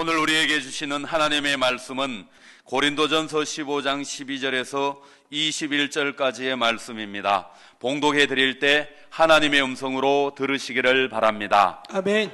오늘 우리에게 주시는 하나님의 말씀은 고린도전서 15장 12절에서 21절까지의 말씀입니다. 봉독해 드릴 때 하나님의 음성으로 들으시기를 바랍니다. 아멘.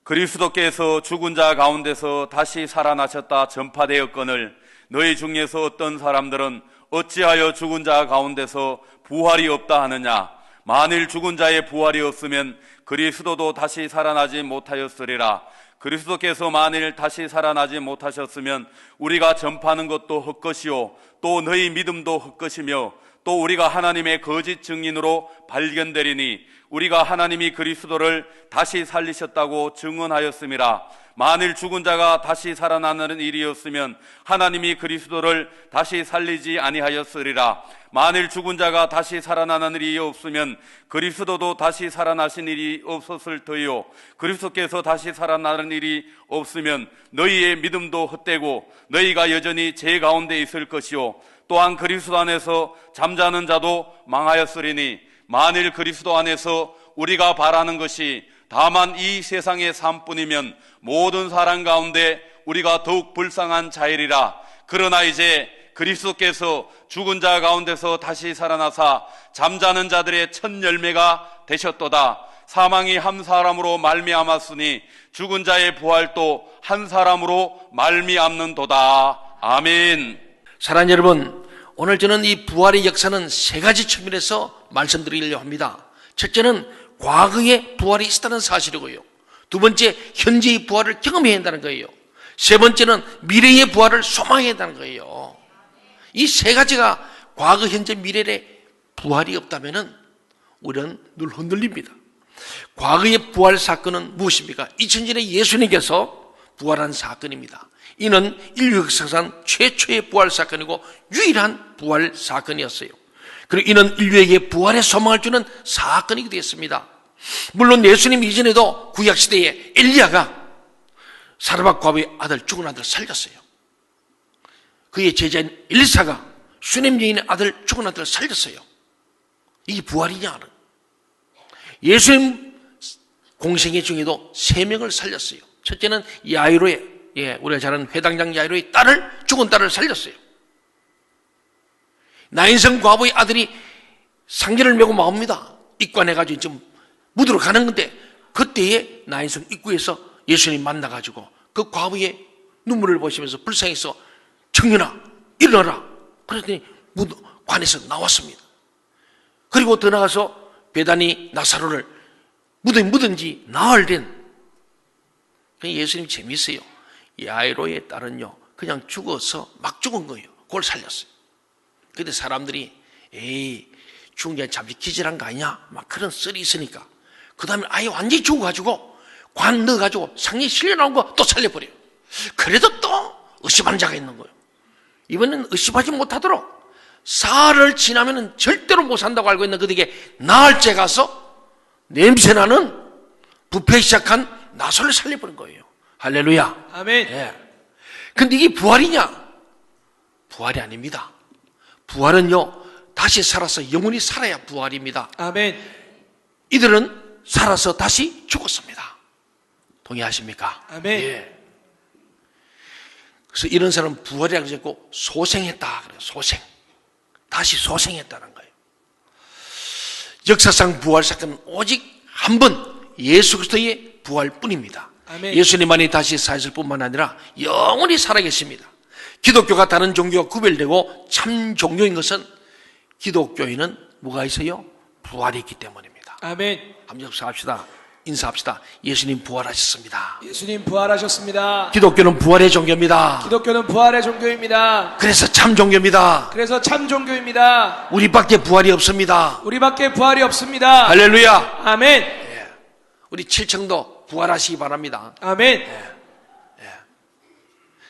그리스도께서 죽은 자 가운데서 다시 살아나셨다 전파되었거늘 너희 중에서 어떤 사람들은 어찌하여 죽은 자 가운데서 부활이 없다 하느냐. 만일 죽은 자의 부활이 없으면 그리스도도 다시 살아나지 못하였으리라. 그리스도께서 만일 다시 살아나지 못하셨으면 우리가 전파하는 것도 헛것이요 또 너희 믿음도 헛것이며 또 우리가 하나님의 거짓 증인으로 발견되리니 우리가 하나님이 그리스도를 다시 살리셨다고 증언하였음이라. 만일 죽은 자가 다시 살아나는 일이었으면 하나님이 그리스도를 다시 살리지 아니하였으리라. 만일 죽은 자가 다시 살아나는 일이 없으면 그리스도도 다시 살아나신 일이 없었을 터이요 그리스도께서 다시 살아나는 일이 없으면 너희의 믿음도 헛되고 너희가 여전히 죄 가운데 있을 것이요 또한 그리스도 안에서 잠자는 자도 망하였으리니 만일 그리스도 안에서 우리가 바라는 것이 다만 이 세상의 삶뿐이면 모든 사람 가운데 우리가 더욱 불쌍한 자이리라. 그러나 이제 그리스도께서 죽은 자 가운데서 다시 살아나사 잠자는 자들의 첫 열매가 되셨도다. 사망이 한 사람으로 말미암았으니 죽은 자의 부활도 한 사람으로 말미암는도다. 아멘. 사랑하는 여러분, 오늘 저는 이 부활의 역사는 세 가지 측면에서 말씀드리려고 합니다. 첫째는 과거의 부활이 있었다는 사실이고요. 두 번째, 현재의 부활을 경험해야 한다는 거예요. 세 번째는 미래의 부활을 소망해야 한다는 거예요. 이 세 가지가 과거, 현재, 미래의 부활이 없다면 우리는 늘 흔들립니다. 과거의 부활 사건은 무엇입니까? 2000년에 예수님께서 부활한 사건입니다. 이는 인류 역사상 최초의 부활 사건이고 유일한 부활 사건이었어요. 그리고 이는 인류에게 부활의 소망을 주는 사건이 되었습니다. 물론 예수님 이전에도 구약시대에 엘리야가 사르밧 과부의 아들, 죽은 아들 살렸어요. 그의 제자인 엘리사가 수넴 여인의 아들, 죽은 아들을 살렸어요. 이게 부활이냐? 예수님 공생애 중에도 3명을 살렸어요. 첫째는 야이로의, 우리가 잘 아는 회당장 야이로의 딸을, 죽은 딸을 살렸어요. 나인성 과부의 아들이 상제를 메고 나옵니다. 입관해가지고 좀 묻으러 가는 건데 그때에 나인성 입구에서 예수님 만나가지고 그 과부의 눈물을 보시면서 불쌍해서 청년아 일어나라 그랬더니 관에서 나왔습니다. 그리고 더 나가서 베다니 나사로를 무덤에 묻은 지 나흘 된 예수님 재미있어요. 야이로의 딸은요 그냥 죽어서 막 죽은 거예요. 그걸 살렸어요. 근데 사람들이 에이 죽은 게 잠시 기절한 거 아니냐 막 그런 썰이 있으니까 그 다음에 아예 완전히 죽어가지고 관 넣어가지고 상에 실려 나온 거 또 살려버려요. 그래도 또 의심하는 자가 있는 거예요. 이번엔 의심하지 못하도록 사흘을 지나면 절대로 못 산다고 알고 있는 그들에게 나흘째 가서 냄새나는 부패 시작한 나솔을 살려버린 거예요. 할렐루야. 아멘. 근데 이게 부활이냐? 부활이 아닙니다. 부활은요 다시 살아서 영원히 살아야 부활입니다. 아멘. 이들은 살아서 다시 죽었습니다. 동의하십니까? 아멘. 그래서 이런 사람은 부활이라고 했고 소생했다 그래요. 소생. 다시 소생했다는 거예요. 역사상 부활 사건은 오직 한 번 예수 그리스도의 부활뿐입니다. 아멘. 예수님만이 다시 사실 뿐만 아니라 영원히 살아계십니다. 기독교가 다른 종교와 구별되고 참 종교인 것은 기독교인은 뭐가 있어요? 부활이 있기 때문입니다. 아멘. 한번 합시다. 인사합시다. 예수님 부활하셨습니다. 예수님 부활하셨습니다. 기독교는 부활의 종교입니다. 기독교는 부활의 종교입니다. 그래서 참 종교입니다. 그래서 참 종교입니다. 우리밖에 부활이 없습니다. 우리밖에 부활이 없습니다. 할렐루야. 아멘. 우리 7층도 부활하시기 바랍니다. 아멘.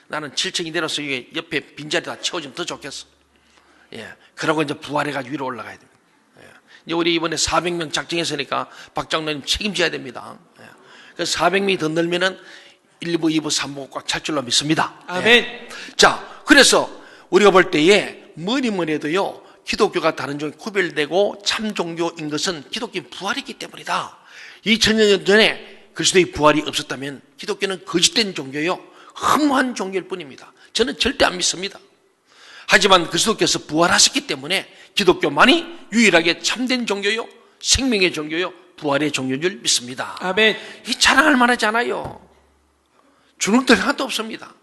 나는 7층이 내려서 이게 옆에 빈자리 다 채워주면 더 좋겠어. 그러고 이제 부활해가지고 위로 올라가야 됩니다. 이제 우리 이번에 400명 작정했으니까 박 장로님 책임져야 됩니다. 그래서 400명이 더 늘면은 1부, 2부, 3부 꽉 찰 줄로 믿습니다. 아멘. 자, 그래서 우리가 볼 때에 뭐니 해도요, 기독교가 다른 종교 구별되고 참 종교인 것은 기독교의 부활이기 때문이다. 2000년 전에 그리스도의 부활이 없었다면 기독교는 거짓된 종교요. 허무한 종교일 뿐입니다. 저는 절대 안 믿습니다. 하지만 그리스도께서 부활하셨기 때문에 기독교만이 유일하게 참된 종교요, 생명의 종교요, 부활의 종교인 줄 믿습니다. 아멘. 이 자랑할 만하지 않아요. 주눅들 하나도 없습니다.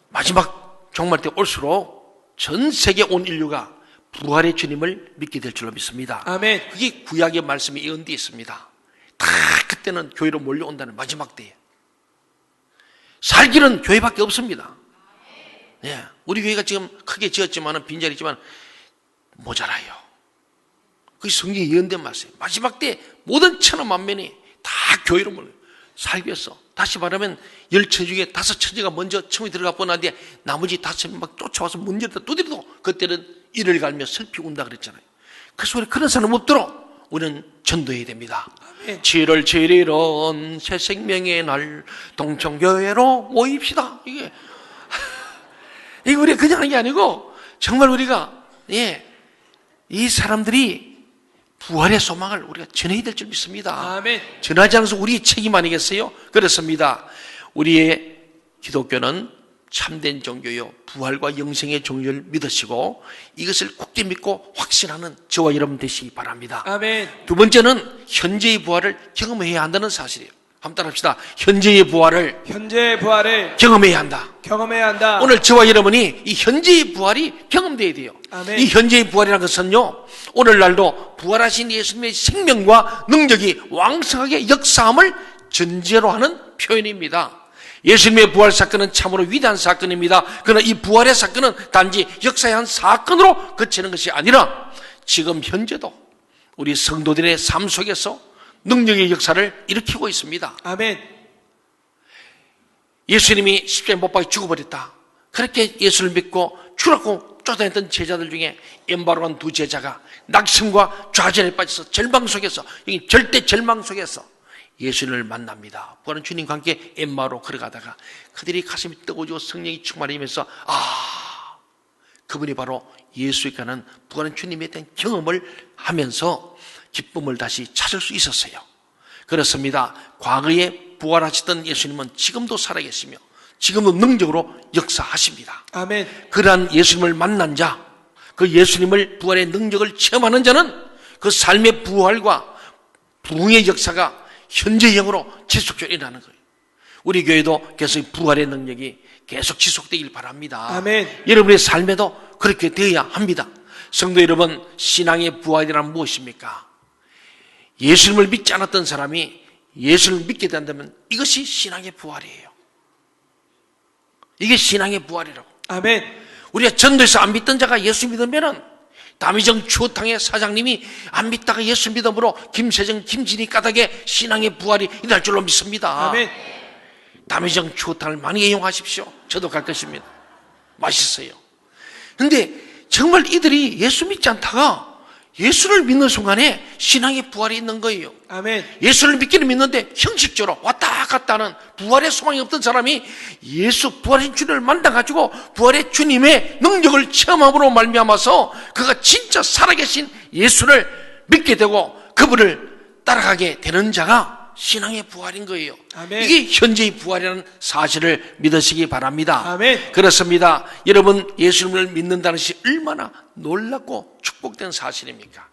마지막 종말 때 올수록 전 세계 온 인류가 부활의 주님을 믿게 될 줄로 믿습니다. 아멘. 그게 구약의 말씀이 예언되어 있습니다. 다 그때는 교회로 몰려온다는 마지막 때에. 살 길은 교회밖에 없습니다. 예, 우리 교회가 지금 크게 지었지만 빈자리지만 모자라요. 그게 성경에 예언된 말씀이에요. 마지막 때 모든 천하 만면이 다 교회로 몰려 살기 위해서. 다시 말하면 10처 중에 5처제가 먼저 처음에 들어가 뻔한데 나머지 5처이 막 쫓아와서 문 열다 두드려도 그때는 이를 갈며 슬피 운다 그랬잖아요. 그래서 우리 그런 사람 없도록 우리는 전도해야 됩니다. 7월 7일은 새 생명의 날 동청교회로 모입시다. 이게 우리가 그냥 하는 게 아니고 정말 우리가 이 사람들이 부활의 소망을 우리가 전해야 될 줄 믿습니다. 아멘. 전하지 않아서 우리의 책임 아니겠어요? 그렇습니다. 우리의 기독교는 참된 종교요, 부활과 영생의 종교를 믿으시고 이것을 굳게 믿고 확신하는 저와 여러분 되시기 바랍니다. 아멘. 두 번째는 현재의 부활을 경험해야 한다는 사실이에요. 한번 따라합시다. 현재의 부활을 경험해야 한다. 경험해야 한다. 오늘 저와 여러분이 이 현재의 부활이 경험돼야 돼요. 아멘. 이 현재의 부활이라는 것은요, 오늘날도 부활하신 예수님의 생명과 능력이 왕성하게 역사함을 전제로 하는 표현입니다. 예수님의 부활 사건은 참으로 위대한 사건입니다. 그러나 이 부활의 사건은 단지 역사의 한 사건으로 그치는 것이 아니라 지금 현재도 우리 성도들의 삶 속에서 능력의 역사를 일으키고 있습니다. 아멘. 예수님이 십자가에 못 박혀 죽어버렸다. 그렇게 예수를 믿고 주라고 쫓아냈던 제자들 중에 엠바로한 두 제자가 낙심과 좌절에 빠져서 절망 속에서, 절대 절망 속에서 예수님을 만납니다. 부활한 주님과 함께 엠마로 걸어가다가 그들이 가슴이 뜨거워지고 성령이 충만하면서 그분이 바로 예수에 관한 부활한 주님에 대한 경험을 하면서 기쁨을 다시 찾을 수 있었어요. 그렇습니다. 과거에 부활하셨던 예수님은 지금도 살아계시며 지금도 능력으로 역사하십니다. 아멘. 그러한 예수님을 만난 자, 그 예수님을 부활의 능력을 체험하는 자는 그 삶의 부활과 부흥의 역사가 현재형으로 지속적으로 일어나는 거예요. 우리 교회도 계속 부활의 능력이 계속 지속되길 바랍니다. 아멘. 여러분의 삶에도 그렇게 되어야 합니다. 성도 여러분, 신앙의 부활이란 무엇입니까? 예수님을 믿지 않았던 사람이 예수를 믿게 된다면 이것이 신앙의 부활이에요. 이게 신앙의 부활이라고. 아멘. 우리가 전도에서 안 믿던 자가 예수 믿으면은 담의정 추어탕의 사장님이 안 믿다가 예수 믿음으로 김세정, 김진희 까닭에 신앙의 부활이 일어날 줄로 믿습니다. 아멘. 담의정 추어탕을 많이 이용하십시오. 저도 갈 것입니다. 맛있어요. 근데 정말 이들이 예수 믿지 않다가 예수를 믿는 순간에 신앙의 부활이 있는 거예요. 아멘. 예수를 믿기는 믿는데 형식적으로 왔다 갔다 하는 부활의 소망이 없던 사람이 예수 부활의 주님을 만나가지고 부활의 주님의 능력을 체험함으로 말미암아서 그가 진짜 살아계신 예수를 믿게 되고 그분을 따라가게 되는 자가 신앙의 부활인 거예요. 아멘. 이게 현재의 부활이라는 사실을 믿으시기 바랍니다. 아멘. 그렇습니다. 여러분, 예수님을 믿는다는 것이 얼마나 놀랍고 축복된 사실입니까?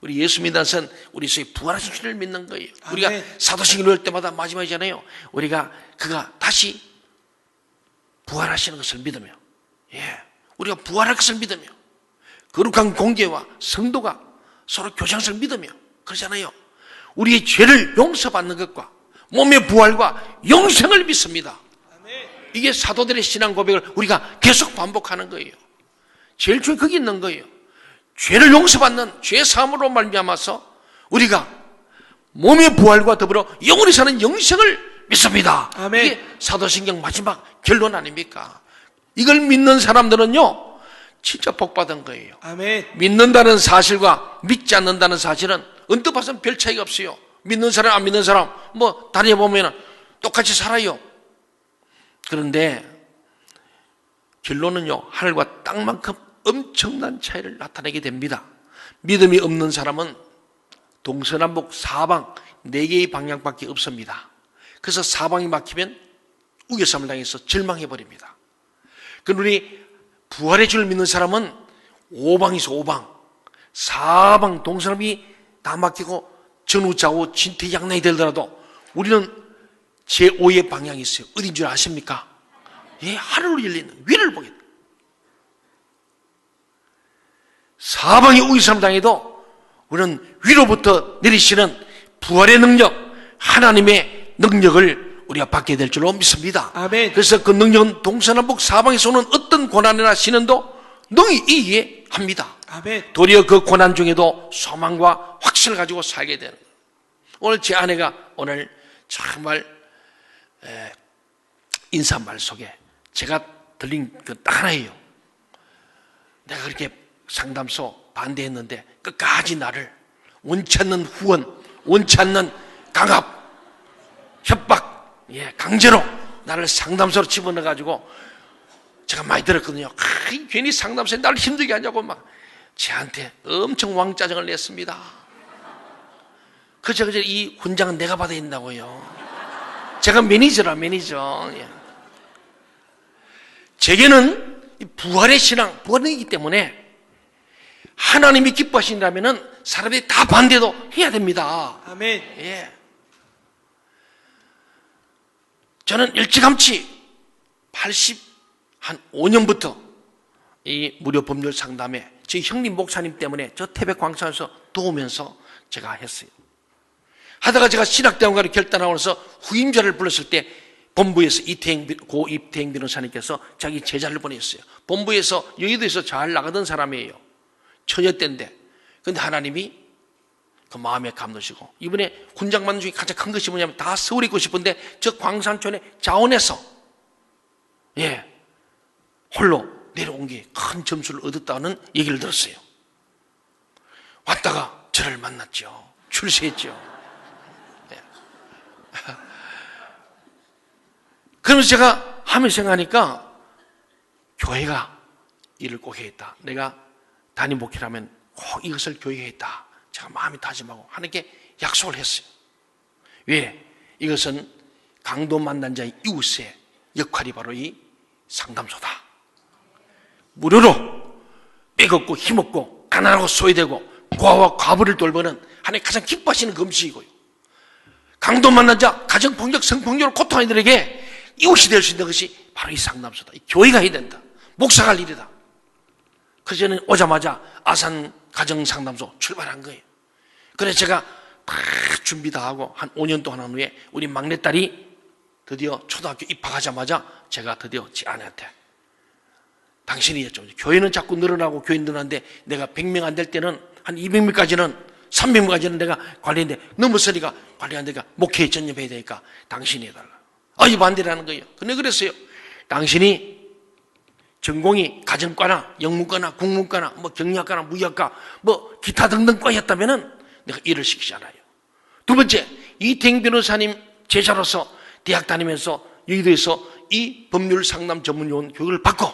우리 예수 믿는 것은 우리 소위 부활하신 주를 믿는 거예요. 우리가 사도행전 읽을 때마다 마지막이잖아요. 우리가 그가 다시 부활하시는 것을 믿으며, 우리가 부활할 것을 믿으며, 거룩한 공개와 성도가 서로 교제하는 것을 믿으며, 그러잖아요. 우리의 죄를 용서받는 것과 몸의 부활과 영생을 믿습니다. 이게 사도들의 신앙 고백을 우리가 계속 반복하는 거예요. 제일 중요한 그게 있는 거예요. 죄를 용서받는 죄 사함으로 말미암아서 우리가 몸의 부활과 더불어 영원히 사는 영생을 믿습니다. 아멘. 이게 사도신경 마지막 결론 아닙니까? 이걸 믿는 사람들은요 진짜 복받은 거예요. 아멘. 믿는다는 사실과 믿지 않는다는 사실은 언뜻 봐서는 별 차이가 없어요. 믿는 사람 안 믿는 사람 뭐 다리에 보면 똑같이 살아요. 그런데 결론은요 하늘과 땅만큼 엄청난 차이를 나타내게 됩니다. 믿음이 없는 사람은 동서남북 사방 4개의 방향밖에 없습니다. 그래서 사방이 막히면 우겨쌈을 당해서 절망해버립니다. 그런데 우리 부활의 주를 믿는 사람은 오방이서 오방, 사방 동서남이 다 막히고 전우좌우 진퇴양난이 되더라도 우리는 제5의 방향이 있어요. 어딘 줄 아십니까? 예, 하늘로 열리는 위를 보겠다. 사방에 우겨쌈을 당해도 우리는 위로부터 내리시는 부활의 능력, 하나님의 능력을 우리가 받게 될 줄로 믿습니다. 아멘. 그래서 그 능력은 동서남북 사방에서 오는 어떤 고난이나 시련도 능히 이해합니다. 아멘. 도리어 그 고난 중에도 소망과 확신을 가지고 살게 되는 거예요. 오늘 제 아내가 오늘 정말 인사말 속에 제가 들린 그 딱 하나예요. 내가 그렇게 상담소 반대했는데 끝까지 나를 원치 않는 후원, 원치 않는 강압, 협박, 강제로 나를 상담소로 집어넣어가지고 제가 많이 들었거든요. 괜히 상담소에 나를 힘들게 하냐고 막 저한테 엄청 왕짜증을 냈습니다. 그저 이 훈장은 내가 받아야 된다고요. 제가 매니저. 제게는 부활의 신앙, 부활이기 때문에 하나님이 기뻐하신다면 사람들이 다 반대도 해야 됩니다. 아멘. 예. 저는 일찌감치 85년부터 이 무료 법률 상담에 저희 형님 목사님 때문에 저 태백 광산에서 도우면서 제가 했어요. 하다가 제가 신학대학원을 결단하고 나서 후임자를 불렀을 때 본부에서 고 이태행 변호사님께서 자기 제자를 보냈어요. 본부에서 여의도에서 잘 나가던 사람이에요. 처녀 때인데. 근데 하나님이 그 마음에 감도시고 이번에 훈장 받는 중에 가장 큰 것이 뭐냐면 다 서울에 있고 싶은데 저 광산촌에 자원해서 홀로 내려온 게 큰 점수를 얻었다는 얘기를 들었어요. 왔다가 저를 만났죠. 출세했죠. 그러면서 제가 하면서 생각하니까 교회가 일을 꼭 해야겠다. 내가 담임 목회라면 꼭 이것을 교회에 해야겠다. 제가 마음이 다짐하고 하나님께 약속을 했어요. 왜? 이것은 강도 만난 자의 이웃의 역할이 바로 이 상담소다. 무료로 빼겁고 힘없고 가난하고 소외되고 고아와 과부를 돌보는 하나님 가장 기뻐하시는 금식이고요. 강도 만난 자, 가정폭력, 성폭력으로 고통하는 이들에게 이웃이 될 수 있는 것이 바로 이 상담소다. 이 교회가 해야 된다. 목사가 할 일이다. 그래서 저는 오자마자 아산 가정상담소 출발한 거예요. 그래서 제가 다 준비 다 하고 한 5년 동안 한 후에 우리 막내딸이 드디어 초등학교 입학하자마자 제가 드디어 제 아내한테 당신이 좀 교회는 자꾸 늘어나고 교회 늘어나는데 내가 100명 안 될 때는 한 200명까지는 300명까지는 내가 관리했는데 넘어서니까 관리 안 되니까 목회에 전념해야 되니까 당신이 해달라. 이 반대라는 거예요. 근데 그랬어요. 당신이 전공이 가정과나 영문과나 국문과나 뭐 경리학과나 무역과 뭐 기타 등등 과였다면은 내가 일을 시키지 않아요. 두 번째, 이태행 변호사님 제자로서 대학 다니면서 여의도에서 이 법률 상담 전문 요원 교육을 받고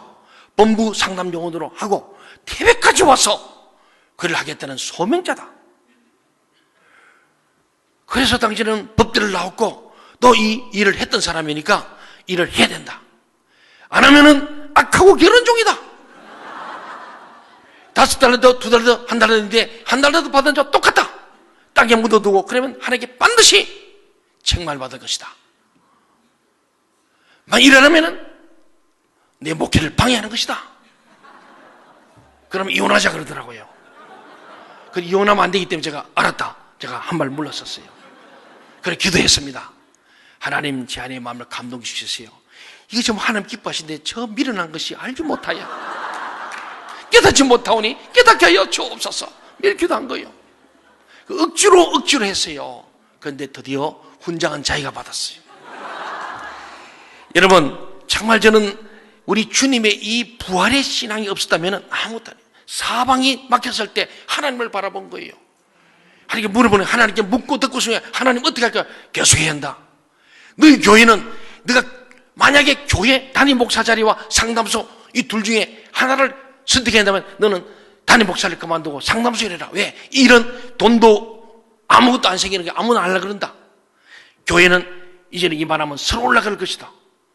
법무 상담 요원으로 하고 태백까지 와서 그를 하겠다는 소명자다. 그래서 당신은 법대를 나왔고 너 이 일을 했던 사람이니까 일을 해야 된다. 안 하면은 악하고 결혼 중이다. 5달 더, 2달 더, 한 달 더 했는데 한 달 더 받은 자 똑같다. 땅에 묻어두고 그러면 하나님께 반드시 책망받을 것이다. 만 일하면은 내 목회를 방해하는 것이다. 그럼 이혼하자 그러더라고요. 그 이혼하면 안 되기 때문에 제가 알았다. 제가 한 발 물러섰어요. 그래 기도했습니다. 하나님 제 아내의 마음을 감동해 주셨어요. 이게 좀 하나님 기뻐하신데 저 미련한 것이 알지 못하여 깨닫지 못하오니 깨닫게 하여 주옵소서. 이렇게 기도한 거예요. 그 억지로 했어요. 그런데 드디어 훈장은 자기가 받았어요. 여러분 정말 저는 우리 주님의 이 부활의 신앙이 없었다면 아무것도 아니에요. 사방이 막혔을 때 하나님을 바라본 거예요. 하나님께 물어보는 하나님께 묻고 듣고 중에 하나님 어떻게 할까? 계속해야 한다. 너희 교회는 네가 만약에 교회 담임 목사 자리와 상담소 이 둘 중에 하나를 선택해야 한다면 너는 담임 목사를 그만두고 상담소 일해라. 왜? 이런 돈도 아무것도 안 생기는 게 아무나 하려고 그런다. 교회는 이제는 이 말하면 서로 올라갈 것이다.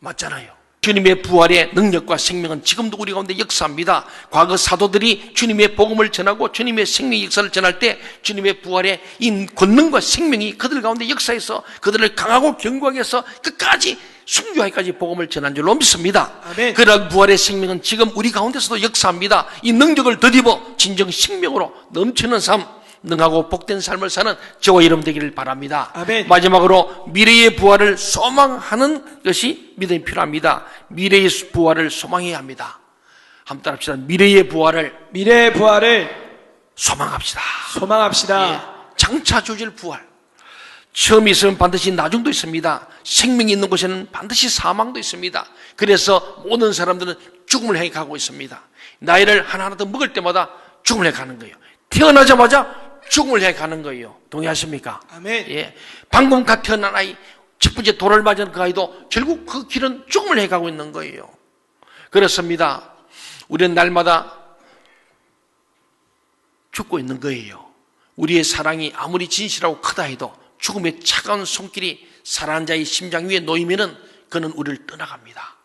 맞잖아요. 주님의 부활의 능력과 생명은 지금도 우리 가운데 역사합니다. 과거 사도들이 주님의 복음을 전하고 주님의 생명 역사를 전할 때 주님의 부활의 이 권능과 생명이 그들 가운데 역사해서 그들을 강하고 견고하게 해서 끝까지 순교하기까지 복음을 전한 줄로 믿습니다. 아멘. 그러한 부활의 생명은 지금 우리 가운데서도 역사합니다. 이 능력을 덧입어 진정 생명으로 넘치는 삶, 능하고 복된 삶을 사는 저와 여러분 되기를 바랍니다. 아멘. 마지막으로 미래의 부활을 소망하는 것이 믿음이 필요합니다. 미래의 부활을 소망해야 합니다. 한번 따라합시다. 미래의 부활을 소망합시다. 소망합시다. 장차 주어질 부활. 처음이 있으면 반드시 나중도 있습니다. 생명이 있는 곳에는 반드시 사망도 있습니다. 그래서 모든 사람들은 죽음을 향해 가고 있습니다. 나이를 하나하나 더 먹을 때마다 죽음을 향해 가는 거예요. 태어나자마자 죽음을 향해 가는 거예요. 동의하십니까? 아멘. 예. 방금 갓 태어난 아이, 첫 번째 돌을 맞은 그 아이도 결국 그 길은 죽음을 향해 가고 있는 거예요. 그렇습니다. 우리는 날마다 죽고 있는 거예요. 우리의 사랑이 아무리 진실하고 크다 해도 죽음의 차가운 손길이 사랑하는 자의 심장 위에 놓이면은 그는 우리를 떠나갑니다.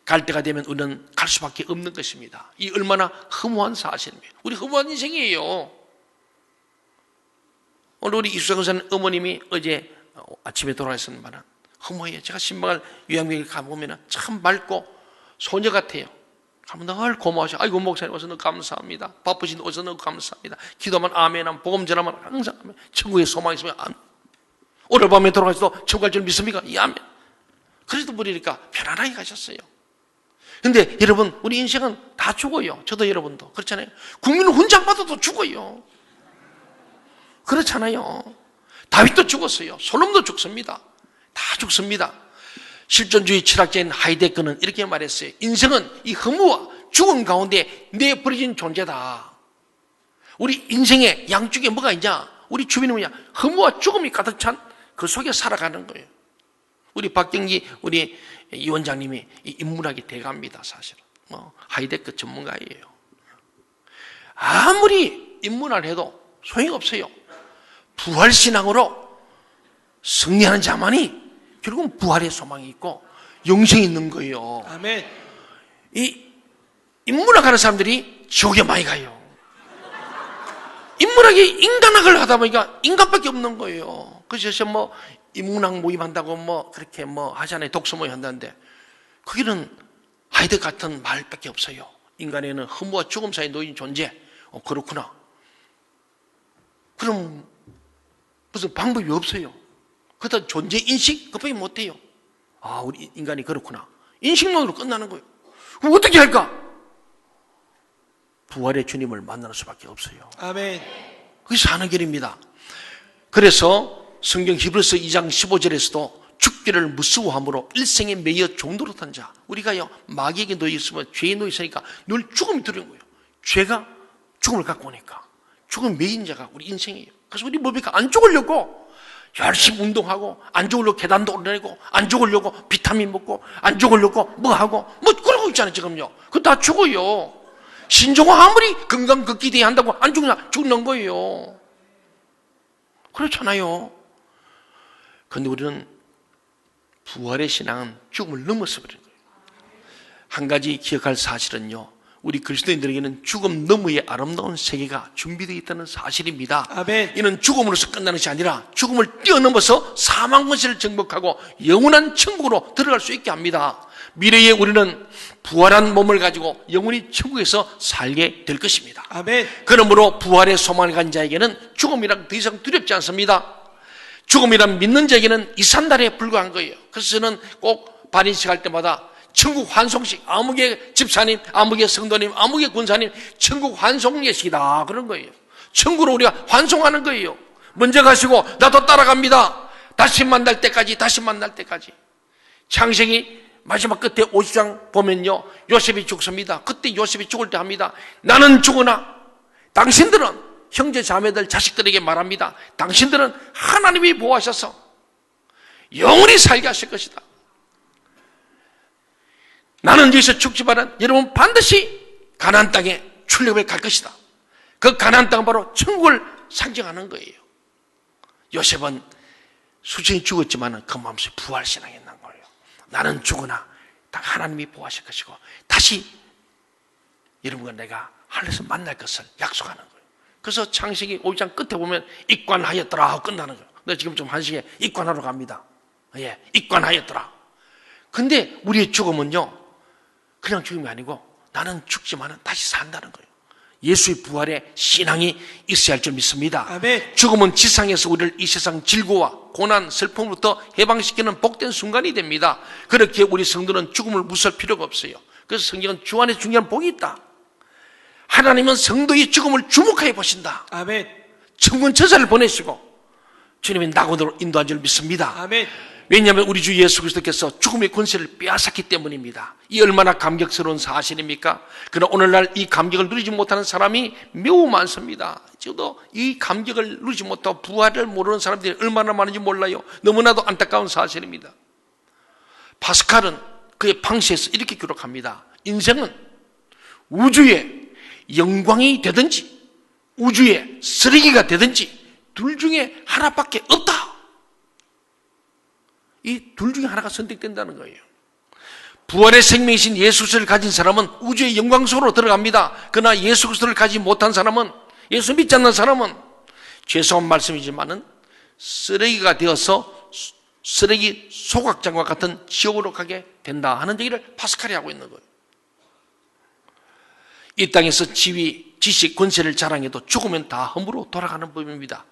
갈 때가 되면 우리는 갈 수밖에 없는 것입니다. 이 얼마나 허무한 사실입니다. 우리 허무한 인생이에요. 오늘 우리 이수정 선생 어머님이 어제 아침에 돌아가셨지만 허무해요. 제가 신방을 요양병원에 가보면 참 맑고 소녀 같아요. 가면 늘 고마워하셔. 아이고 목사님 오셔서 너무 감사합니다. 바쁘신 오셔서 너무 감사합니다. 기도하면 아멘하면 복음 전하면 항상 아멘. 천국에 소망이 있으면 아멘. 오늘 밤에 돌아가셔도 천국 갈 줄 믿습니까? 이 아멘. 그래도 버리니까 편안하게 가셨어요. 근데 여러분 우리 인생은 다 죽어요. 저도 여러분도 그렇잖아요. 국민은 훈장 받아도 죽어요. 그렇잖아요. 다윗도 죽었어요. 솔로몬도 죽습니다. 다 죽습니다. 실존주의 철학자인 하이데거는 이렇게 말했어요. 인생은 이 허무와 죽음 가운데 내버려진 존재다. 우리 인생에 양쪽에 뭐가 있냐? 우리 주변에 뭐냐? 허무와 죽음이 가득 찬 그 속에 살아가는 거예요. 우리 박경기 우리 이 원장님이 인문학의 대가입니다. 사실은 하이데거 전문가예요. 아무리 인문학을 해도 소용이 없어요. 부활신앙으로 승리하는 자만이 결국은 부활의 소망이 있고 영생이 있는 거예요. 아멘. 이 인문학 하는 사람들이 지옥에 많이 가요. 인문학이 인간학을 하다 보니까 인간밖에 없는 거예요. 그래서 뭐 인문학 모임한다고 그렇게 하잖아요. 독서 모임 한다는데 거기는 하이드 같은 말밖에 없어요. 인간에는 허무와 죽음 사이에 놓인 존재. 그렇구나. 그럼 무슨 방법이 없어요. 그렇다 존재 인식 그밖에 못해요. 아, 우리 인간이 그렇구나. 인식론으로 끝나는 거예요. 그럼 어떻게 할까? 부활의 주님을 만나는 수밖에 없어요. 아멘. 그게 사는 길입니다. 그래서 성경 히브리서 2장 15절에서도 죽기를 무서워함으로 일생에 매여 종도로 탄 자. 우리가요 마귀에게 놓여 있으면 죄에 놓여 있으니까 늘 죽음이 두려운 거예요. 죄가 죽음을 갖고 오니까 죽음 매인 자가 우리 인생이에요. 그래서 우리 뭡니까? 안 죽으려고 열심히 운동하고 안 죽으려고 계단도 오르내고 안 죽으려고 비타민 먹고 안 죽으려고 하고 그러고 있잖아요. 지금요. 그거 다 죽어요. 신종아 아무리 건강 걷기 대회 한다고 안 죽는 거예요. 그렇잖아요. 그런데 우리는 부활의 신앙은 죽음을 넘어서 버린 거예요. 한 가지 기억할 사실은요, 우리 그리스도인들에게는 죽음 너머의 아름다운 세계가 준비되어 있다는 사실입니다. 아멘. 이는 죽음으로서 끝나는 것이 아니라 죽음을 뛰어넘어서 사망 권세를 정복하고 영원한 천국으로 들어갈 수 있게 합니다. 미래에 우리는 부활한 몸을 가지고 영원히 천국에서 살게 될 것입니다. 아멘. 그러므로 부활의 소망을 가진 자에게는 죽음이란 더 이상 두렵지 않습니다. 죽음이란 믿는 자에게는 이산달에 불과한 거예요. 그래서 저는 꼭 반인식 할 때마다 천국 환송식, 아무개 집사님, 아무개 성도님, 아무개 군사님, 천국 환송 예식이다 그런 거예요. 천국으로 우리가 환송하는 거예요. 먼저 가시고 나도 따라갑니다. 다시 만날 때까지. 창세기 마지막 끝에 50장 보면요, 요셉이 죽습니다. 그때 요셉이 죽을 때 합니다. 나는 죽으나 당신들은 형제 자매들 자식들에게 말합니다. 당신들은 하나님이 보호하셔서 영원히 살게 하실 것이다. 나는 여기서 죽지만은 여러분 반드시 가나안 땅에 출애굽에 갈 것이다. 그 가나안 땅은 바로 천국을 상징하는 거예요. 요셉은 수천이 죽었지만은 그 마음속에 부활신앙이 있는 거예요. 나는 죽으나 다 하나님이 보호하실 것이고 다시 여러분과 내가 하늘에서 만날 것을 약속하는 거예요. 그래서 창세기 5장 끝에 보면 입관하였더라 하고 끝나는 거예요. 근데 지금 좀 한시에 입관하러 갑니다. 예, 입관하였더라. 근데 우리의 죽음은요, 그냥 죽음이 아니고 나는 죽지만은 다시 산다는 거예요. 예수의 부활에 신앙이 있어야 할 줄 믿습니다. 아멘. 죽음은 지상에서 우리를 이 세상 질고와 고난, 슬픔으로부터 해방시키는 복된 순간이 됩니다. 그렇게 우리 성도는 죽음을 무서울 필요가 없어요. 그래서 성경은 주 안에 중요한 복이 있다. 하나님은 성도의 죽음을 주목하여 보신다. 아멘. 천군 천사를 보내시고 주님의 낙원으로 인도한 줄 믿습니다. 아멘. 왜냐하면 우리 주 예수 그리스도께서 죽음의 권세를 빼앗았기 때문입니다. 이 얼마나 감격스러운 사실입니까? 그러나 오늘날 이 감격을 누리지 못하는 사람이 매우 많습니다. 저도 이 감격을 누리지 못하고 부활을 모르는 사람들이 얼마나 많은지 몰라요. 너무나도 안타까운 사실입니다. 파스칼은 그의 방시에서 이렇게 기록합니다. 인생은 우주의 영광이 되든지 우주의 쓰레기가 되든지 둘 중에 하나밖에 없다. 이 둘 중에 하나가 선택된다는 거예요. 부활의 생명이신 예수 그리스도를 가진 사람은 우주의 영광 속으로 들어갑니다. 그러나 예수 그리스도를 가지 못한 사람은, 예수 믿지 않는 사람은 죄송한 말씀이지만은 쓰레기가 되어서 쓰레기 소각장과 같은 지옥으로 가게 된다 하는 얘기를 파스칼이 하고 있는 거예요. 이 땅에서 지위, 지식, 권세를 자랑해도 죽으면 다 험으로 돌아가는 법입니다.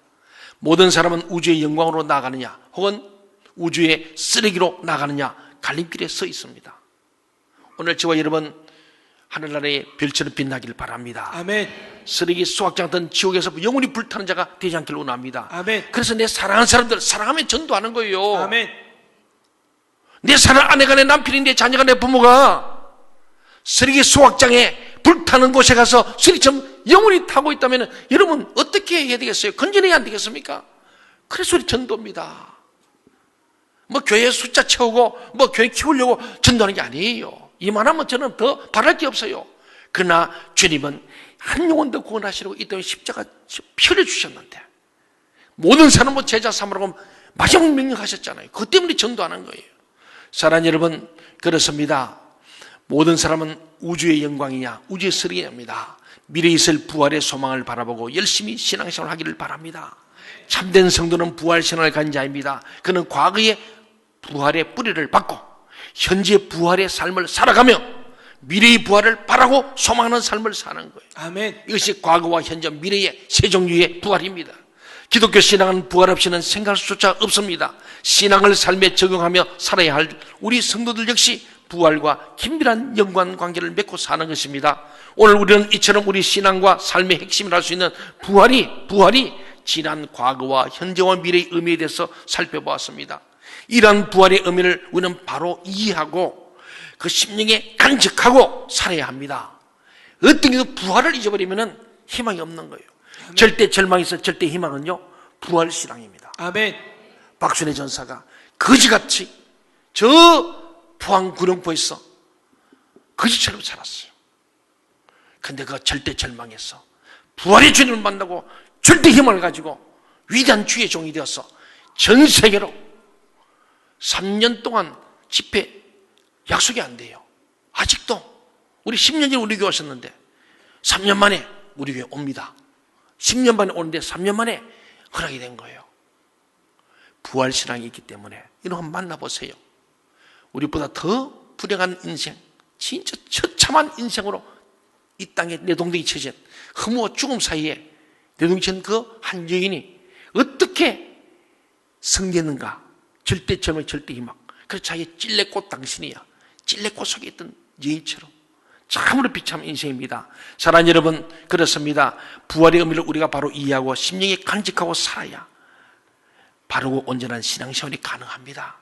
모든 사람은 우주의 영광으로 나가느냐 혹은 우주의 쓰레기로 나가느냐 갈림길에 서 있습니다. 오늘 저와 여러분 하늘나라의 별처럼 빛나기를 바랍니다. 아멘. 쓰레기 수확장 같은 지옥에서 영원히 불타는 자가 되지 않기를 원합니다. 아멘. 그래서 내 사랑하는 사람들 사랑하면 전도하는 거예요. 아멘. 내 사랑하는 아내가 내 남편이 내 자녀가 내 부모가 쓰레기 수확장에 불타는 곳에 가서 쓰레기처럼 영원히 타고 있다면 여러분 어떻게 해야 되겠어요? 건전해야 안 되겠습니까? 그래서 우리 전도입니다. 뭐 교회 숫자 채우고 뭐 교회 키우려고 전도하는 게 아니에요. 이만하면 저는 더 바랄 게 없어요. 그러나 주님은 한 영혼도 구원하시려고 이 땅에 십자가 피를 주셨는데 모든 사람은 제자 삼으라고 마지막 명령하셨잖아요. 그것 때문에 전도하는 거예요. 사랑하는 여러분, 그렇습니다. 모든 사람은 우주의 영광이냐 우주의 쓰레기입니다. 미래에 있을 부활의 소망을 바라보고 열심히 신앙생활을 하기를 바랍니다. 참된 성도는 부활 신앙을 가진 자입니다. 그는 과거의 부활의 뿌리를 받고 현재 부활의 삶을 살아가며 미래의 부활을 바라고 소망하는 삶을 사는 거예요. 아멘. 이것이 과거와 현재 미래의 세 종류의 부활입니다. 기독교 신앙은 부활 없이는 생각할 수조차 없습니다. 신앙을 삶에 적용하며 살아야 할 우리 성도들 역시 부활과 긴밀한 연관관계를 맺고 사는 것입니다. 오늘 우리는 이처럼 우리 신앙과 삶의 핵심을 할 수 있는 부활이 지난 과거와 현재와 미래의 의미에 대해서 살펴보았습니다. 이러한 부활의 의미를 우리는 바로 이해하고 그 심령에 간직하고 살아야 합니다. 어떤 경우 부활을 잊어버리면 희망이 없는 거예요. 아멘. 절대 절망에서 절대 희망은요 부활신앙입니다. 아멘. 박순애 전사가 거지같이 저 포항 구룡포에서 거지처럼 살았어요. 근데 그 절대 절망에서 부활의 주님을 만나고 절대 희망을 가지고 위대한 주의 종이 되어서 전 세계로 3년 동안 집회 약속이 안 돼요. 아직도 우리 10년 전에 우리 교회 왔었는데 3년 만에 우리 교회 옵니다. 10년 만에 오는데 3년 만에 허락이 된 거예요. 부활신앙이 있기 때문에 이런 거 만나보세요. 우리보다 더 불행한 인생, 진짜 처참한 인생으로 이 땅에 내동댕이 쳐진 허무와 죽음 사이에 내동친 그 한 여인이 어떻게 승리했는가? 절대 절망, 절대 희망. 그래서 자기의 찔레꽃 당신이야. 찔레꽃 속에 있던 여인처럼 참으로 비참한 인생입니다. 사랑하는 여러분, 그렇습니다. 부활의 의미를 우리가 바로 이해하고 심령에 간직하고 살아야 바르고 온전한 신앙생활이 가능합니다.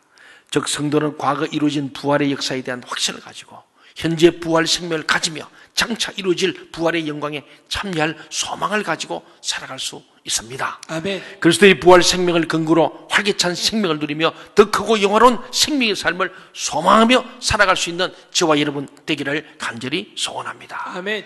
즉 성도는 과거 이루어진 부활의 역사에 대한 확신을 가지고 현재 부활 생명을 가지며 장차 이루어질 부활의 영광에 참여할 소망을 가지고 살아갈 수 있습니다. 아멘. 그리스도의 부활 생명을 근거로 활기찬 생명을 누리며 더 크고 영화로운 생명의 삶을 소망하며 살아갈 수 있는 저와 여러분 되기를 간절히 소원합니다. 아멘.